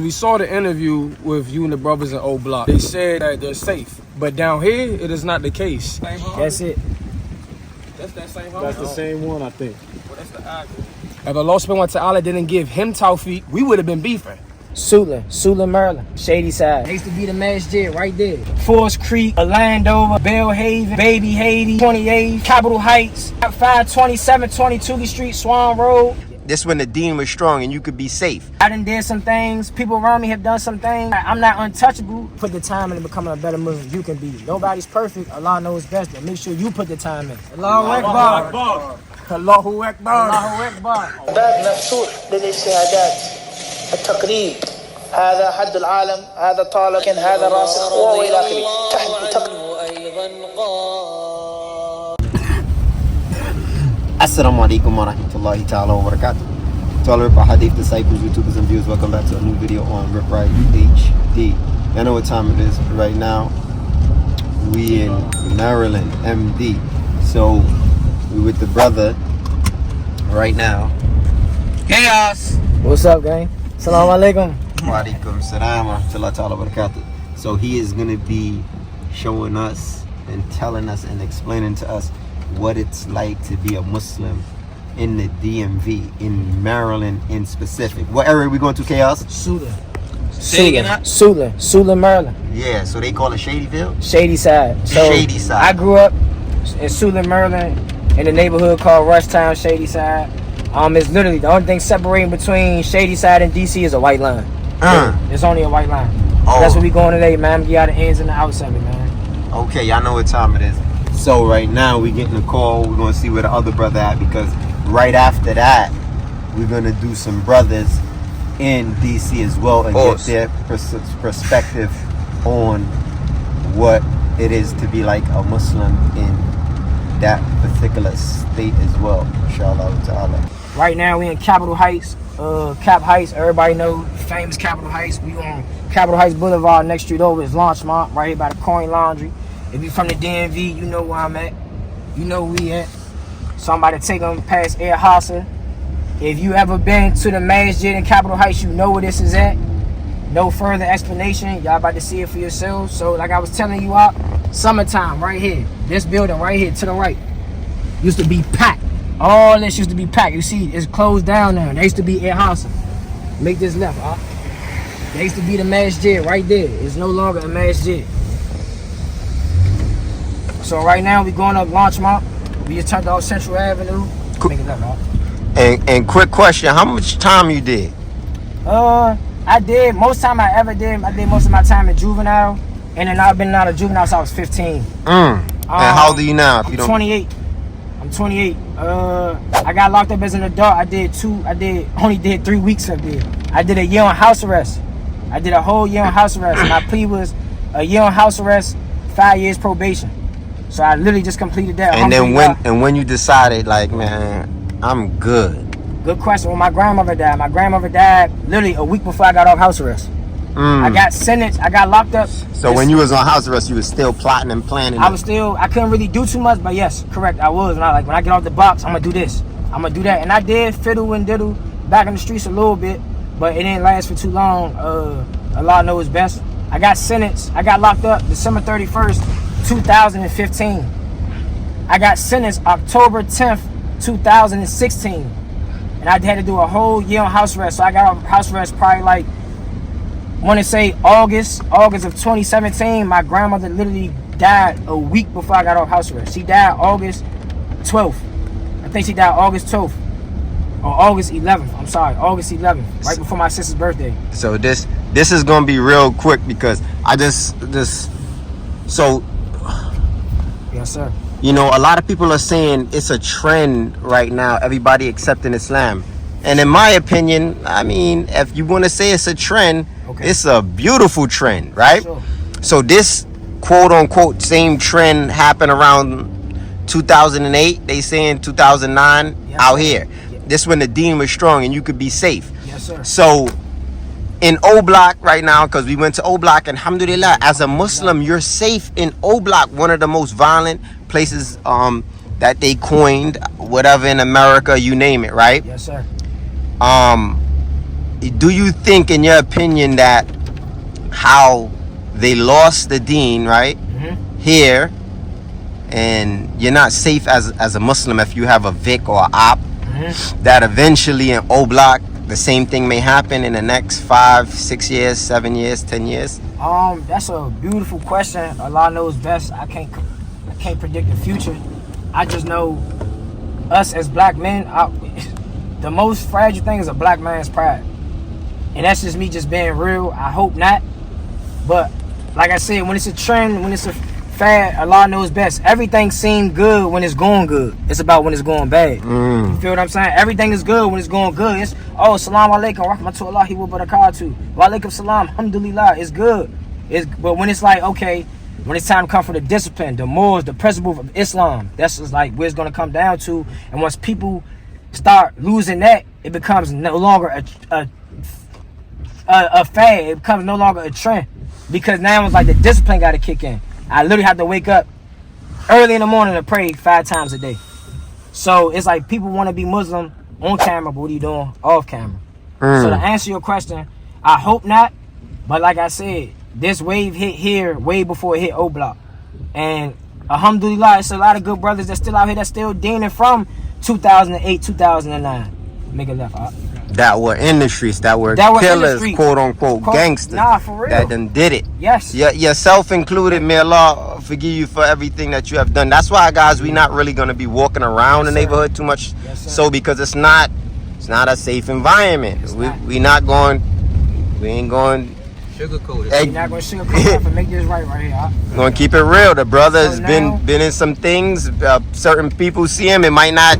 We saw the interview with you and the brothers in Old Block. They said that they're safe, but down here, it is not the case. That's it. That's that same home? That's the same one, I think. Well, that's the actor. If Allah subhanahu wa ta'ala didn't give him tawfiq, we would have been beefing. 𝗪𝗏𝗪𝗏, Shady side. They used to be the masjid right there. Forest Creek, Orlando, Bellhaven, Baby Haiti, 28, Capitol Heights, 527, 22 Street, Swan Road. This when the deen was strong and you could be safe. I done did some things. People around me have done some things. I'm not untouchable. Put the time into becoming a better Muslim you can be. Nobody's perfect. Allah knows best, but make sure you put the time in. Allahu Akbar. Allahu Akbar. Allahu Akbar. باب مفتوح للاجتهادات التقليد هذا حد العالم هذا طالب هذا راسخ والى اخره. Assalamu alaikum wa rahmatullahi ta'ala wa barakatuh. To all of our Hadith disciples, YouTubers and viewers, welcome back to a new video on 𝗪𝗏𝗪 HD. I know what time it is right now. We in Maryland, MD. So we with the brother right now. Chaos. What's up, gang? Assalamu alaikum. Wa alaikum salam wa rahmatullahi ta'ala wa barakatuh. So he is going to be showing us and telling us and explaining to us what it's like to be a Muslim in the DMV, in Maryland in specific. What area are we going to, Chaos? 𝗪𝗏𝗪𝗏. Yeah, so they call it Shadyville? Shady side. So Shady side. I grew up in 𝗪𝗏𝗪𝗏 in a neighborhood called Rushtown, Shady side. It's literally the only thing separating between Shady side and DC is a white line. It's only a white line. Oh. That's where we going today, man. Get out the ins and the outs of it, man. Okay, y'all know what time it is. So right now we getting a call. We're gonna see where the other brother at, because right after that we're gonna do some brothers in DC as well and get their perspective on what it is to be like a Muslim in that particular state as well. Inshallah ta'ala. Right now we in Capitol Heights, Cap Heights. Everybody know famous Capitol Heights. We on Capitol Heights Boulevard. Next street over is Launchmont, right here by the Coin Laundry. If you from the DMV, you know where I'm at. You know where we at. So I'm about to take them past 𝗪𝗏𝗪𝗏. If you ever been to the masjid in Capitol Heights, you know where this is at. No further explanation. Y'all about to see it for yourselves. So like I was telling you out, summertime right here. This building right here to the right used to be packed. All this used to be packed. You see, it's closed down now. There used to be 𝗪𝗏𝗪𝗏. Make this left, huh? There used to be the masjid right there. It's no longer a masjid. So right now we going up Launchmont. We just turned off Central Avenue. Make it left, huh? And quick question, how much time you did? I did most time I ever did. I did most of my time in juvenile, and then I've been out of juvenile since I was 15. And how old are you now? I'm 28. I'm 28. I got locked up as an adult. Only did 3 weeks up there. I did a year on house arrest. I did a whole year on house arrest. My plea was a year on house arrest, 5 years probation. So I literally just completed that. And then when you decided, like, man, I'm good. Good question. When my grandmother died literally a week before I got off house arrest. I got sentenced. I got locked up. So when you was on house arrest, you was still plotting and planning? I couldn't really do too much, but yes, correct, I was. And when I get off the box, I'm gonna do this, I'm gonna do that. And I did fiddle and diddle back in the streets a little bit, but it didn't last for too long. Allah knows best. I got sentenced. I got locked up December 31st, 2015. I got sentenced October 10th, 2016. And I had to do a whole year on house arrest. So I got off house arrest probably like, I want to say August of 2017. My grandmother literally died a week before I got off house arrest. She died August 12th. I think she died August 12th. Or August 11th. I'm sorry, August 11th. Right before my sister's birthday. So this is going to be real quick, because I so yes, sir. You know, a lot of people are saying it's a trend right now, everybody accepting Islam. And in my opinion, I mean, if you want to say it's a trend, it's a beautiful trend, right? Sure. So this quote unquote same trend happened around 2008. They saying 2009 out here. This when the deen was strong and you could be safe. Yes, sir. So in Old Block right now, because we went to Old Block, and alhamdulillah, as a Muslim, you're safe in Old Block, one of the most violent places that they coined, whatever, in America, you name it, right? Yes, sir. do you think, in your opinion, that how they lost the deen, right, here, and you're not safe as a Muslim if you have a Vic or a op, that eventually in O Block the same thing may happen in the next 5, 6 years, 7 years, 10 years? That's a beautiful question. Allah knows best. I can't predict the future. I just know us as black men, the most fragile thing is a black man's pride. And that's just me just being real. I hope not. But like I said, when it's a trend, when it's a fad, Allah knows best. Everything seems good when it's going good. It's about when it's going bad. You feel what I'm saying? Everything is good when it's going good. It's, oh, salam alaikum, rahmatullahi wa barakatuh. Wa alaikum salam, alhamdulillah. It's good. But when it's like, okay, when it's time to come for the discipline, the morals, the principles of Islam, that's just like where it's going to come down to. And once people start losing that, it becomes no longer a fad. It becomes no longer a trend. Because now it's like the discipline got to kick in. I literally have to wake up early in the morning to pray 5 times a day. So it's like people want to be Muslim on camera, but what are you doing off camera? So to answer your question, I hope not. But like I said, this wave hit here way before it hit O Block. And alhamdulillah, it's a lot of good brothers that's still out here that's still dealing from 2008, 2009. Make a left out. That were in the streets, that were killers, quote unquote, gangsters. Nah, for real. That done did it. Yes. Yourself included. May Allah forgive you for everything that you have done. That's why, guys, we not really gonna be walking around the neighborhood too much. So because it's not a safe environment. We ain't going sugarcoat it. We're not gonna sugarcoat it and make this right here. We're gonna keep it real. The brother has been in some things. Certain people see him. It might not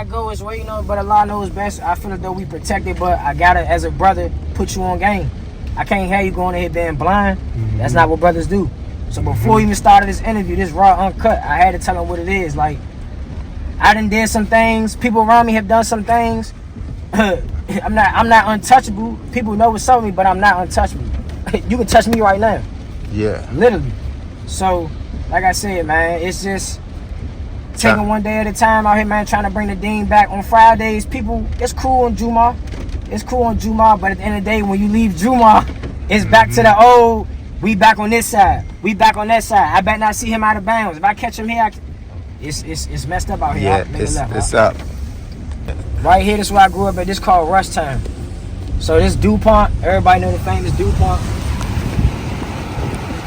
go his way, you know. But Allah knows best. I feel as though we protected, but I gotta, as a brother, put you on game. I can't have you going in here being blind. That's not what brothers do. So before we even started this interview, this raw uncut, I had to tell him what it is. Like, I done did some things. People around me have done some things. I'm not untouchable. People know what's up with me, but I'm not untouchable. You can touch me right now. Yeah. Literally. So, like I said, man, it's just taking one day at a time out here, man, trying to bring the deen back. On Fridays, people, it's cool on Juma. It's cool on Juma, but at the end of the day, when you leave Juma, it's back to the old, we back on this side. We back on that side. I better not see him out of bounds. If I catch him here, it's messed up out here. Yeah, it's up. Right here, this is where I grew up at. This called Rush Time. So this DuPont, everybody know the famous DuPont.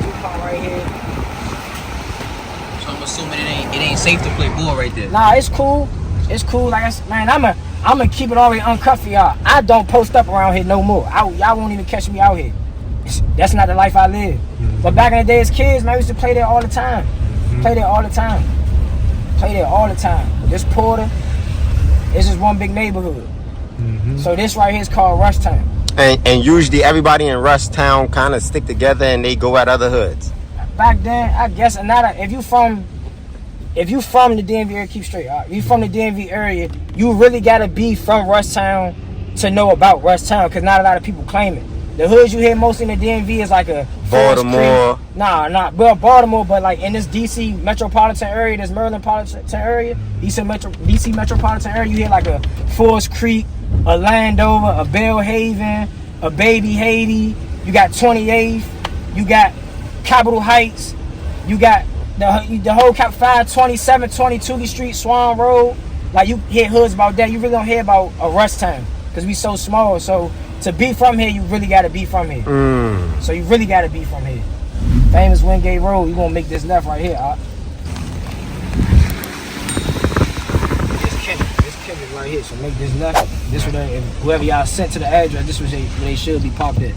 DuPont right here. So I'm assuming it ain't safe to play ball right there. Nah, it's cool. It's cool. Like I said, man, I'm gonna keep it already uncut for y'all. I don't post up around here no more. Y'all won't even catch me out here. That's not the life I live. But back in the day as kids, man, we used to play there all the time. Play there all the time. This Porter, it's just one big neighborhood. So this right here is called Rush Town. And usually everybody in Rush Town kind of stick together and they go at other hoods. Back then, I guess if you from the DMV area, keep straight. If you from the DMV area, you really gotta be from Rush Town to know about Rush Town, because not a lot of people claim it. The hoods you hear most in the DMV is like a Baltimore. Well, Baltimore, but like in this DC metropolitan area, this Maryland metropolitan area, DC metropolitan area, you hear like a Forest Creek, a Landover, a Bellhaven, a Baby Haiti. You got 28th, you got Capitol Heights, you got the whole 527, 22 Street, Swan Road. Like, you hear hoods about that. You really don't hear about a Rush Town because we so small. So to be from here, you really got to be from here. So you really got to be from here. Famous Wingate Road. You gonna make this left right here. This Kendrick right here. So make this left. This would whoever y'all sent to the address, this was where they should be popped at.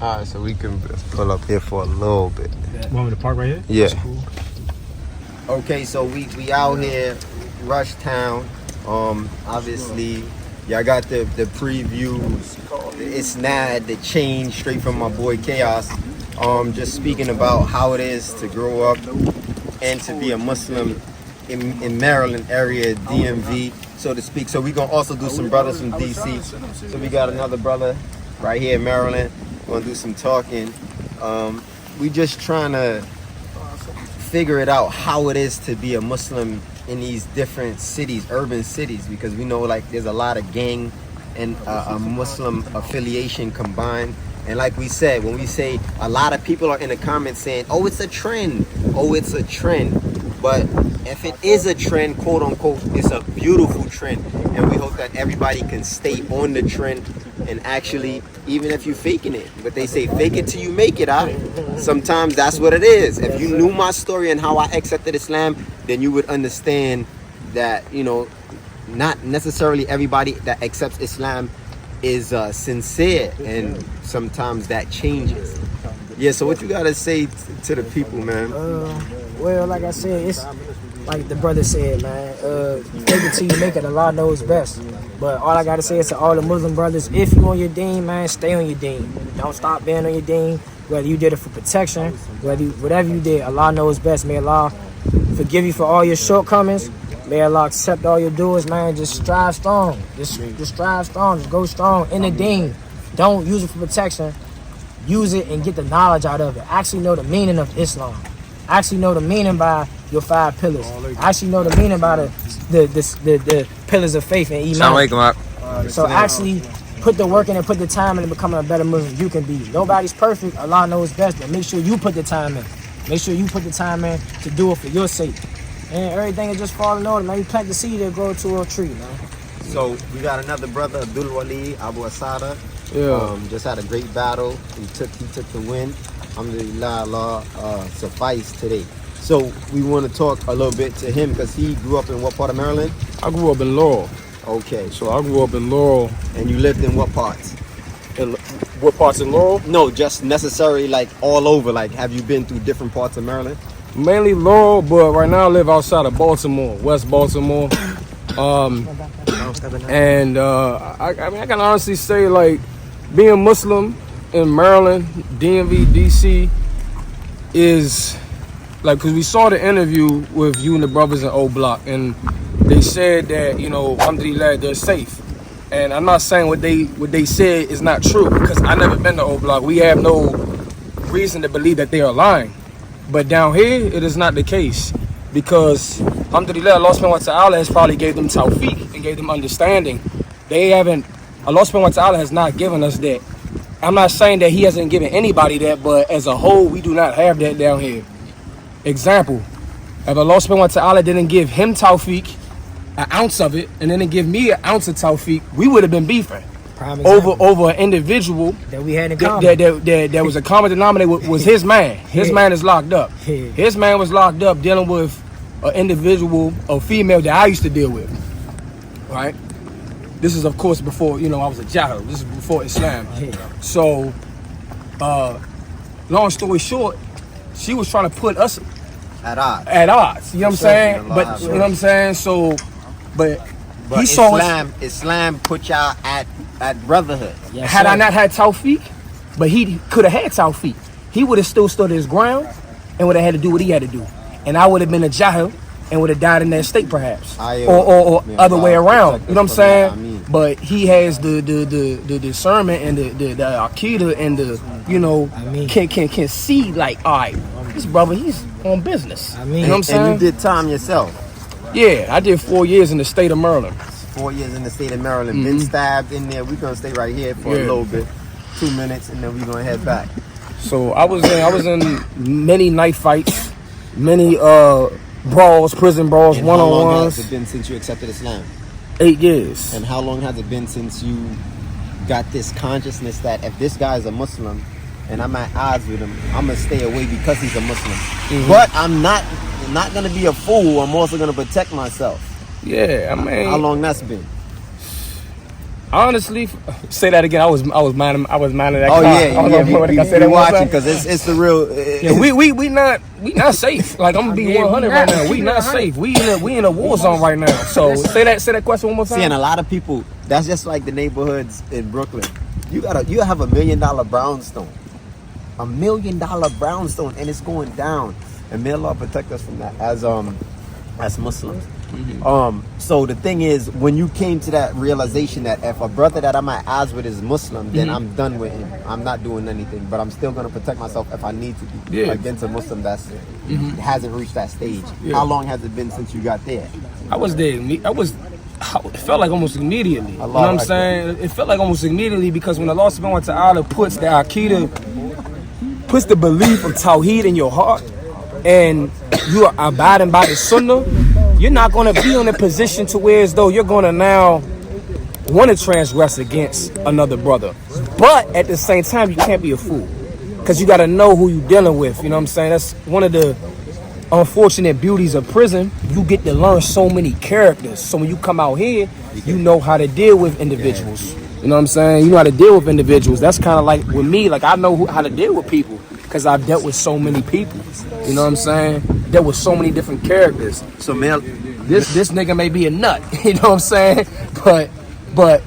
Alright, so we can pull up here for a little bit. Want me to park right here? Yeah. That's cool. Okay, so we out here, Rush Town. Obviously, y'all got the previews. It's not the change straight from my boy Chaos. Just speaking about how it is to grow up and to be a Muslim in Maryland area, DMV, so to speak. So we gonna also do some brothers from DC. So we got another brother right here in Maryland. We're gonna do some talking. We just trying to figure it out how it is to be a Muslim in these different cities, urban cities, because we know like there's a lot of gang and a Muslim affiliation combined. And like we said, when we say a lot of people are in the comments saying, oh, it's a trend, oh, it's a trend. But if it is a trend, quote unquote, it's a beautiful trend. And we hope that everybody can stay on the trend and actually, even if you're faking it, but they say fake it till you make it, sometimes that's what it is. If you knew my story and how I accepted Islam, then you would understand that, you know, not necessarily everybody that accepts Islam is sincere, and sometimes that changes. Yeah, so what you gotta say to the people, man? Well, like I said, it's like the brother said, man. Fake it till you make it. Allah knows best. But all I gotta say is to all the Muslim brothers, if you on your deen, man, stay on your deen. Don't stop being on your deen. Whether you did it for protection, whatever you did, Allah knows best. May Allah forgive you for all your shortcomings. May Allah accept all your doers, man. Just strive strong. Just strive strong. Just go strong in the deen. Don't use it for protection. Use it and get the knowledge out of it. Actually know the meaning of Islam. Actually know the meaning by your 5 pillars. Actually know the meaning by the pillars of faith and iman. So actually put the work in and put the time in becoming a better Muslim you can be. Nobody's perfect. Allah knows best, but make sure you put the time in. Make sure you put the time in to do it for your sake. And everything is just falling order, man. You plant the seed, it'll grow to a tree, man. So we got another brother, 𝗪𝗏𝗪𝗏𝗪𝗏𝗪𝗏𝗪. Just had a great battle. He took the win. Alhamdulillah, Allah suffice today. So we want to talk a little bit to him because he grew up in what part of Maryland? I grew up in Laurel. Okay. So I grew up in Laurel. And you lived in what parts? What parts in Laurel? No, just necessarily like all over. Like, have you been through different parts of Maryland? Mainly Laurel, but right now I live outside of Baltimore, West Baltimore. And I mean, I can honestly say, like, being Muslim in Maryland, DMV, DC, is like, because we saw the interview with you and the brothers in O Block, and they said that, you know, alhamdulillah, they're safe. And I'm not saying what they said is not true, because I never been to O Block. We have no reason to believe that they are lying. But down here, it is not the case, because alhamdulillah, Allah subhanahu wa ta'ala has probably gave them tawfiq and gave them understanding. They haven't, Allah subhanahu wa ta'ala has not given us that. I'm not saying that he hasn't given anybody that, but as a whole, we do not have that down here. Example, if Allah subhanahu wa ta'ala didn't give him tawfiq, an ounce of it, and didn't give me an ounce of tawfiq, we would have been beefing over an individual that we had in common. That was a common denominator was his man. His man is locked up. His man was locked up dealing with an individual, a female that I used to deal with. Right? This is, of course, before, you know, I was a jahil. This is before Islam. So, long story short, she was trying to put us at odds. You know what I'm saying? But you know what I'm saying? So, but he saw Islam put y'all at Brotherhood. Yes, had I not had tawfiq, but he could have had tawfiq, he would have still stood his ground and would have had to do what he had to do, and I would have been a jahil and would have died in that state, perhaps, or other way around. You know what I'm saying? But he has the discernment and the aqeedah and the, you know, can see, like, all right, this brother, he's on business. You know what I'm saying? And you did time yourself. Yeah, I did 4 years in the state of Maryland. 4 years in the state of Maryland. Been stabbed in there. We're gonna stay right here for a little bit, 2 minutes, and then we're gonna head back. So I was in many knife fights, many brawls, prison brawls, and one-on-ones. How long has it been since you accepted Islam? 8 years. And how long has it been since you got this consciousness that if this guy is a Muslim and I'm at odds with him, I'm gonna stay away because he's a Muslim. But I'm not gonna be a fool. I'm also gonna protect myself. Yeah, I mean, how long that's been? Honestly, say that again. I was minding that. Oh car. We watching because it's the real. We not safe. Like, I'm gonna be 100 right now. We not safe. We in a war zone right now. So say that question one more time. See, and a lot of people, that's just like the neighborhoods in Brooklyn. You have $1 million brownstone, $1 million brownstone, and it's going down. And may Allah protect us from that as Muslims. So the thing is, when you came to that realization that if a brother that I'm at odds with is Muslim, then I'm done with him. I'm not doing anything, but I'm still gonna protect myself if I need to be against a Muslim that's hasn't reached that stage. How long has it been since you got there? I was there. It felt like almost immediately. You know what I'm saying? It felt like almost immediately because when Allah subhanahu wa ta'ala puts the Aqidah, puts the belief of Tawheed in your heart, and you are abiding by the Sunnah, you're not going to be in a position to where as though you're going to now want to transgress against another brother. But at the same time, you can't be a fool because you got to know who you're dealing with. You know what I'm saying? That's one of the unfortunate beauties of prison. You get to learn so many characters. So when you come out here, you know how to deal with individuals. You know what I'm saying? You know how to deal with individuals. That's kind of like with me. Like I know how to deal with people because I've dealt with so many people. You know what I'm saying? Dealt with so many different characters. So man, this nigga may be a nut. You know what I'm saying? But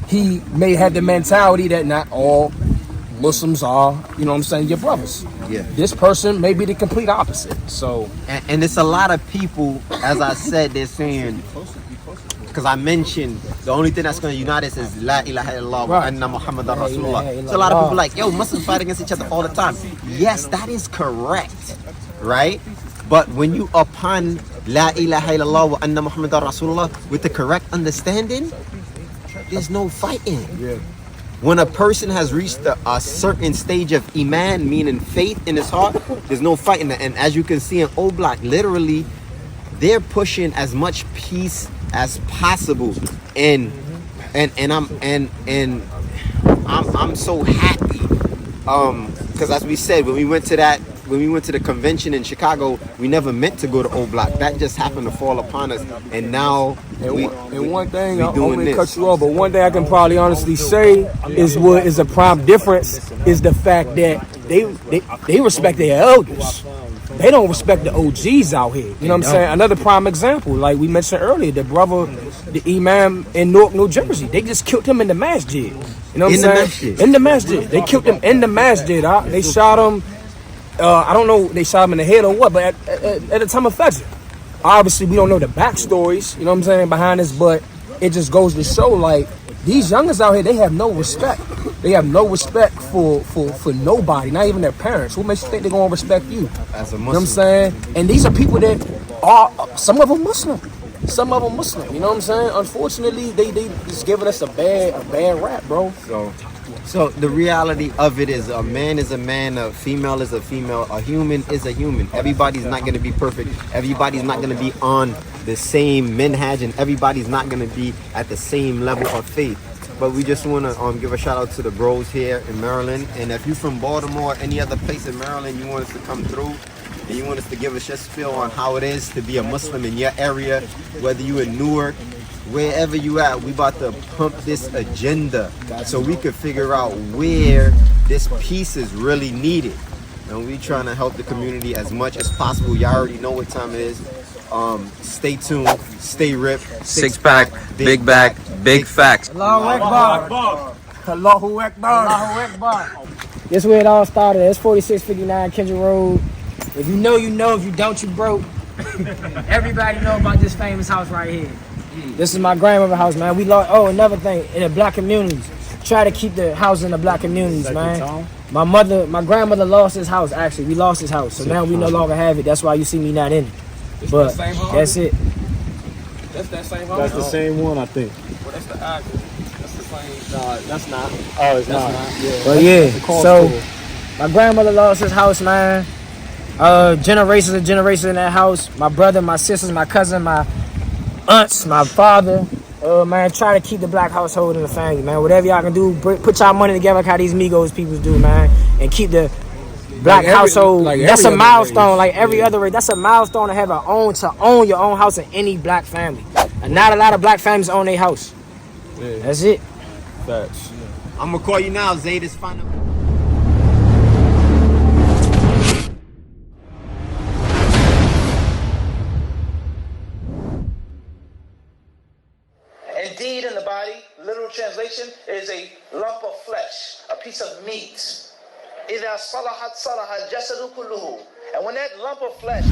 he may have the mentality that not all Muslims are, you know what I'm saying, your brothers. Yeah. This person may be the complete opposite. So and it's a lot of people, as I said, they're saying, because I mentioned the only thing that's going to unite us is La ilaha illallah wa anna Muhammadan Rasulullah. So a lot of people like, yo, Muslims fight against each other all the time. Yes, that is correct, right? But when you upon La ilaha illallah wa anna Muhammadan Rasulullah with the correct understanding, there's no fighting. Yeah. When a person has reached a certain stage of iman, meaning faith in his heart, there's no fighting. And as you can see in O Block, literally, they're pushing as much peace as possible. And I'm so happy. Because as we said, when we went to the convention in Chicago, we never meant to go to O Block. That just happened to fall upon us, and now one thing I don't mean to cut you off, but one thing I can probably honestly say is what is a prime difference is the fact that they respect their elders. They don't respect the OGs out here. You know what I'm saying? Another prime example, like we mentioned earlier, the brother, the imam in Newark, New Jersey, they just killed him in the masjid. You know what I'm saying? In the masjid. They killed him in the masjid. They shot him. I don't know they shot him in the head or what, but at the time of Fajr. Obviously, we don't know the backstories, you know what I'm saying, behind this, but it just goes to show, like, these youngers out here, they have no respect. They have no respect for nobody, not even their parents. Who makes you think they're going to respect you? As a Muslim. You know what I'm saying? And these are people that are, some of them Muslim. Some of them Muslim, you know what I'm saying? Unfortunately, they just giving us a bad rap, bro. So the reality of it is a man is a man, a female is a female, a human is a human. Everybody's not going to be perfect. Everybody's not going to be on the same minhaj, and everybody's not going to be at the same level of faith. But we just want to give a shout out to the bros here in Maryland. And if you're from Baltimore or any other place in Maryland, you want us to come through and you want us to give us your spiel on how it is to be a Muslim in your area, whether you in Newark, wherever you at, we about to pump this agenda so we could figure out where this peace is really needed. And we trying to help the community as much as possible. Y'all already know what time it is. Stay tuned, stay ripped. Six pack, big back, big facts. Allahu Akbar. Allahu Akbar. Allahu Akbar. This where it all started. It's 4659 Kendra Road. If you know, you know. If you don't, you broke. Everybody know about this famous house right here. This is my grandmother's house, man. We lost. Oh, another thing in the black communities. Try to keep the house in the black communities, man. My grandmother lost his house. Actually, we lost his house, so now we no longer have it. That's why you see me not in it. But that's it. That's that same house. That's the same one, I think. Well, that's the actor. That's the same. No, that's not. Oh, it's not. Yeah. But yeah, so my grandmother lost his house, man. Generations and generations in that house. My brother, my sisters, my cousin, my aunts, my father. Man, try to keep the black household in the family, man. Whatever y'all can do, put y'all money together like how these Migos people do, man, and keep the black household. That's a milestone, like every other race. That's a milestone to have to own your own house in any black family. And not a lot of black families own their house. Yeah. That's it. Facts. I'm gonna call you now, Zayd. It's final. Indeed, in the body, literal translation, is a lump of flesh, a piece of meat. إِذَا صَلَحَتْ صَلَحَ الْجَسَدُ كُلُّهُ. And when that lump of flesh